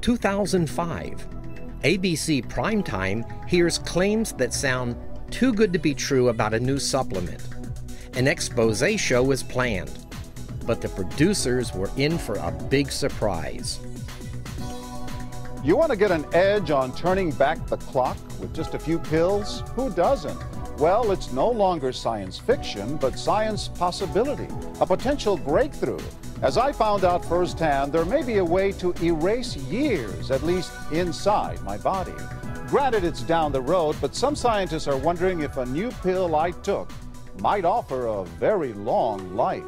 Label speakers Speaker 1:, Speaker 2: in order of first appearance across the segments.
Speaker 1: 2005, ABC Primetime hears claims that sound too good to be true about a new supplement. An expose show is planned, but the producers were in for a big surprise.
Speaker 2: You want to get an edge on turning back the clock with just a few pills? Who doesn't? Well, it's no longer science fiction, but science possibility, a potential breakthrough. As I found out firsthand, there may be a way to erase years, at least inside my body. Granted, it's down the road, but some scientists are wondering if a new pill I took might offer a very long life.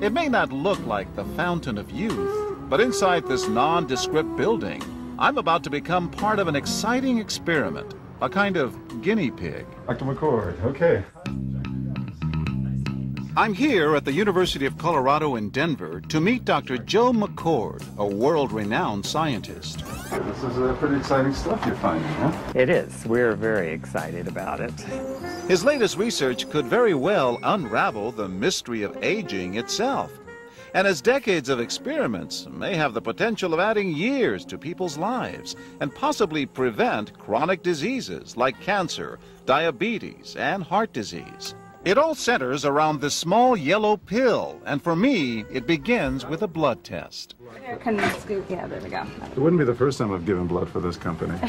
Speaker 3: It may not look like the fountain of youth, but inside this nondescript building, I'm about to become part of an exciting experiment, a kind of guinea pig.
Speaker 4: Dr. McCord, okay.
Speaker 3: I'm here at the University of Colorado in Denver to meet Dr. Joe McCord, a world-renowned scientist.
Speaker 4: This is pretty exciting stuff you're finding, huh?
Speaker 5: It is. We're very excited about it.
Speaker 3: His latest research could very well unravel the mystery of aging itself. And his decades of experiments may have the potential of adding years to people's lives and possibly prevent chronic diseases like cancer, diabetes, and heart disease. It all centers around this small yellow pill, and for me, it begins with a blood test.
Speaker 6: Can you scoop? Yeah, there we go.
Speaker 4: It wouldn't be the first time I've given blood for this company.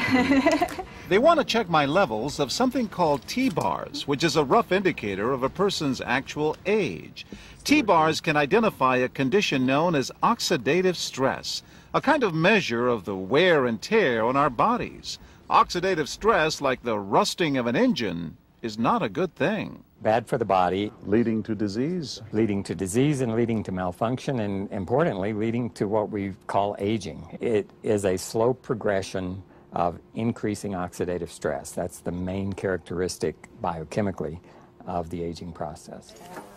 Speaker 3: They want to check my levels of something called T-bars, which is a rough indicator of a person's actual age. T-bars can identify a condition known as oxidative stress, a kind of measure of the wear and tear on our bodies. Oxidative stress, like the rusting of an engine, is not a good thing.
Speaker 5: Bad for the body.
Speaker 4: Leading to disease.
Speaker 5: Leading to disease and leading to malfunction, and importantly, leading to what we call aging. It is a slow progression of increasing oxidative stress. That's the main characteristic biochemically of the aging process.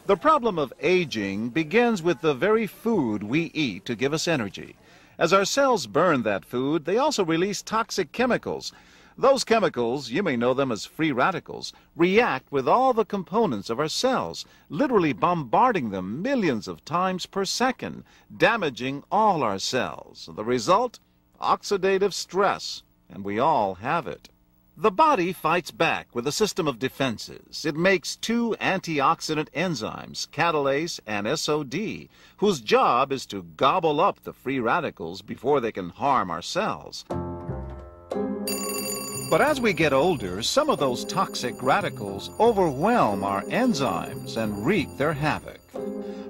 Speaker 3: The problem of aging begins with the very food we eat to give us energy. As our cells burn that food, they also release toxic chemicals. Those chemicals, you may know them as free radicals, react with all the components of our cells, literally bombarding them millions of times per second, damaging all our cells. The result? Oxidative stress, and we all have it. The body fights back with a system of defenses. It makes two antioxidant enzymes, catalase and SOD, whose job is to gobble up the free radicals before they can harm our cells. But as we get older, some of those toxic radicals overwhelm our enzymes and wreak their havoc.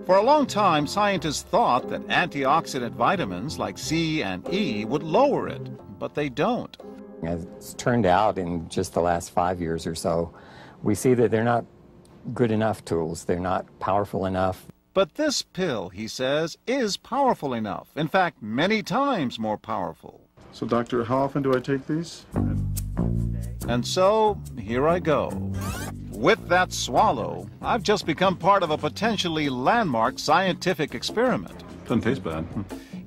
Speaker 3: For a long time, scientists thought that antioxidant vitamins like C and E would lower it, but they don't.
Speaker 5: As it's turned out in just the last 5 years or so, we see that they're not good enough tools. They're not powerful enough.
Speaker 3: But this pill, he says, is powerful enough. In fact, many times more powerful.
Speaker 4: So, doctor, how often do I take these?
Speaker 3: And so, here I go. With that swallow, I've just become part of a potentially landmark scientific experiment.
Speaker 4: Doesn't taste bad.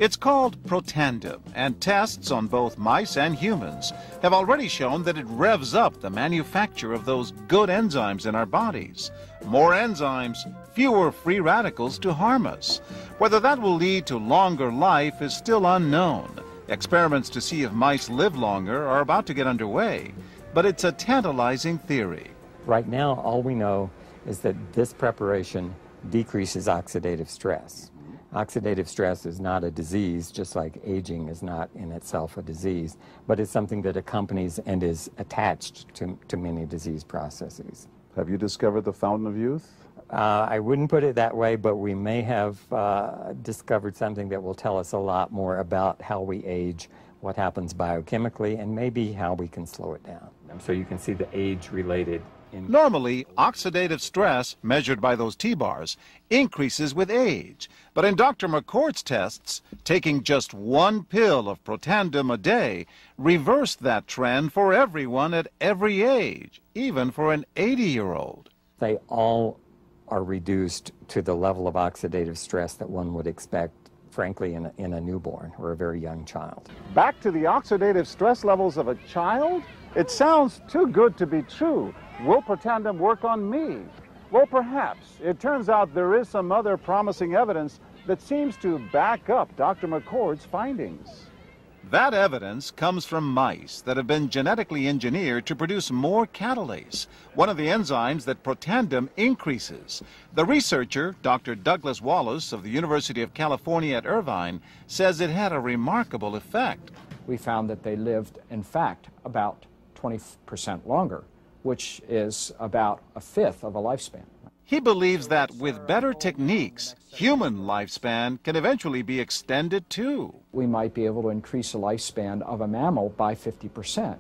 Speaker 3: It's called Protandim, and tests on both mice and humans have already shown that it revs up the manufacture of those good enzymes in our bodies. More enzymes, fewer free radicals to harm us. Whether that will lead to longer life is still unknown. Experiments to see if mice live longer are about to get underway, but it's a tantalizing theory.
Speaker 5: Right now, all we know is that this preparation decreases oxidative stress. Oxidative stress is not a disease, just like aging is not in itself a disease, but it's something that accompanies and is attached to many disease processes.
Speaker 4: Have you discovered the fountain of youth?
Speaker 5: I wouldn't put it that way, but we may have discovered something that will tell us a lot more about how we age, what happens biochemically, and maybe how we can slow it down. So you can see the age-related.
Speaker 3: Normally, oxidative stress, measured by those T-bars, increases with age. But in Dr. McCord's tests, taking just one pill of Protandim a day reversed that trend for everyone at every age, even for an 80-year-old.
Speaker 5: They all are reduced to the level of oxidative stress that one would expect, frankly, in a newborn or a very young child.
Speaker 2: Back to the oxidative stress levels of a child? It sounds too good to be true. Will Protandim work on me? Well, perhaps. It turns out there is some other promising evidence that seems to back up Dr. McCord's findings.
Speaker 3: That evidence comes from mice that have been genetically engineered to produce more catalase, one of the enzymes that Protandim increases. The researcher, Dr. Douglas Wallace of the University of California at Irvine, says it had a remarkable effect.
Speaker 7: We found that they lived, in fact, about 20% longer, which is about a fifth of a lifespan.
Speaker 3: He believes that with better techniques, human lifespan can eventually be extended too.
Speaker 7: We might be able to increase the lifespan of a mammal by 50%.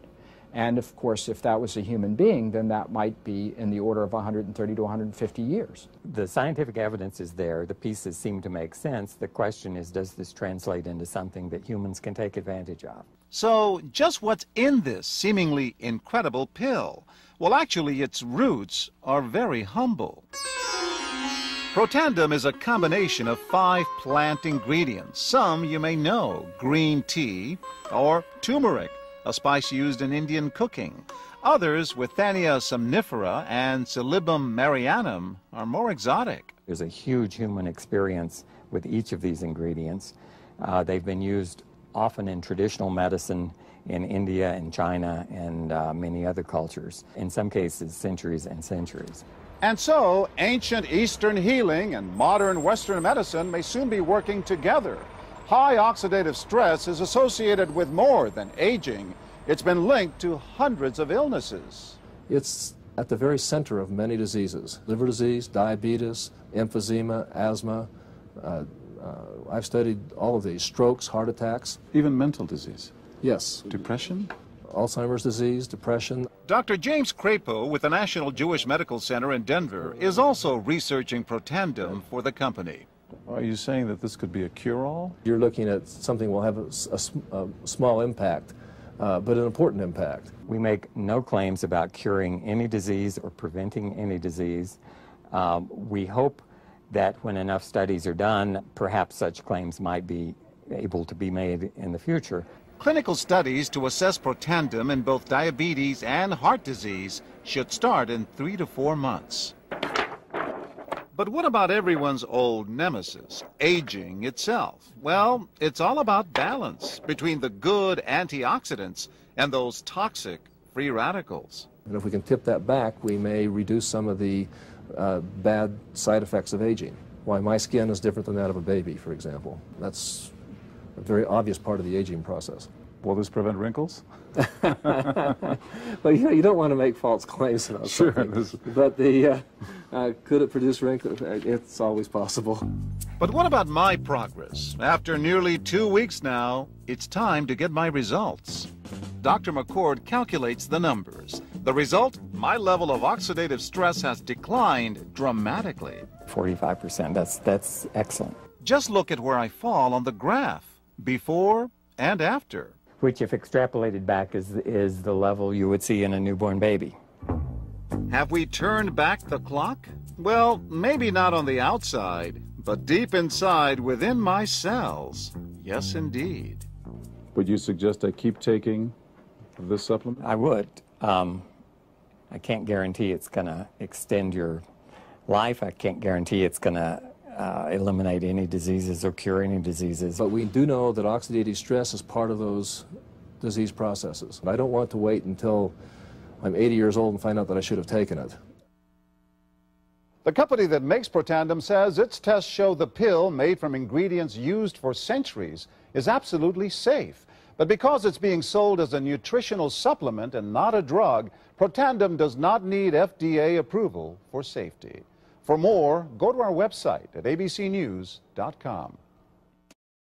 Speaker 7: And of course, if that was a human being, then that might be in the order of 130 to 150 years.
Speaker 5: The scientific evidence is there. The pieces seem to make sense. The question is, does this translate into something that humans can take advantage of?
Speaker 3: So, just what's in this seemingly incredible pill? Well, actually, its roots are very humble. Protandim is a combination of 5 plant ingredients. Some you may know: green tea or turmeric, a spice used in Indian cooking. Others, Withania somnifera and Silybum marianum, are more exotic.
Speaker 5: There's a huge human experience with each of these ingredients. They've been used often in traditional medicine in India and China and many other cultures, in some cases centuries and centuries.
Speaker 2: And so, ancient Eastern healing and modern Western medicine may soon be working together. High oxidative stress is associated with more than aging. It's been linked to hundreds of illnesses.
Speaker 8: It's at the very center of many diseases: liver disease, diabetes, emphysema, asthma. I've studied all of these: strokes, heart attacks.
Speaker 4: Even mental disease.
Speaker 8: Yes.
Speaker 4: Depression?
Speaker 8: Alzheimer's disease, depression.
Speaker 3: Dr. James Crapo with the National Jewish Medical Center in Denver is also researching Protandim for the company.
Speaker 4: Are you saying that this could be a cure-all?
Speaker 8: You're looking at something will have a small impact, but an important impact.
Speaker 5: We make no claims about curing any disease or preventing any disease. We hope that when enough studies are done, perhaps such claims might be able to be made in the future.
Speaker 3: Clinical studies to assess Protandim in both diabetes and heart disease should start in 3 to 4 months. But what about everyone's old nemesis, aging itself? Well, it's all about balance between the good antioxidants and those toxic free radicals.
Speaker 8: And if we can tip that back, we may reduce some of the bad side effects of aging. Why my skin is different than that of a baby, for example. That's a very obvious part of the aging process.
Speaker 4: Will this prevent wrinkles?
Speaker 8: Well, you don't want to make false claims about something. But could it produce wrinkles? It's always possible.
Speaker 3: But what about my progress? After nearly 2 weeks now, it's time to get my results. Dr. McCord calculates the numbers. The result, my level of oxidative stress has declined dramatically.
Speaker 5: 45%, that's excellent.
Speaker 3: Just look at where I fall on the graph, before and after.
Speaker 5: Which, if extrapolated back, is the level you would see in a newborn baby.
Speaker 3: Have we turned back the clock? Well, maybe not on the outside, but deep inside within my cells. Yes, indeed.
Speaker 4: Would you suggest I keep taking this supplement?
Speaker 5: I would. I can't guarantee it's going to extend your life. I can't guarantee it's going to eliminate any diseases or cure any diseases.
Speaker 8: But we do know that oxidative stress is part of those disease processes. I don't want to wait until I'm 80 years old and find out that I should have taken it.
Speaker 2: The company that makes Protandim says its tests show the pill, made from ingredients used for centuries, is absolutely safe. But because it's being sold as a nutritional supplement and not a drug, Protandim does not need FDA approval for safety. For more, go to our website at abcnews.com.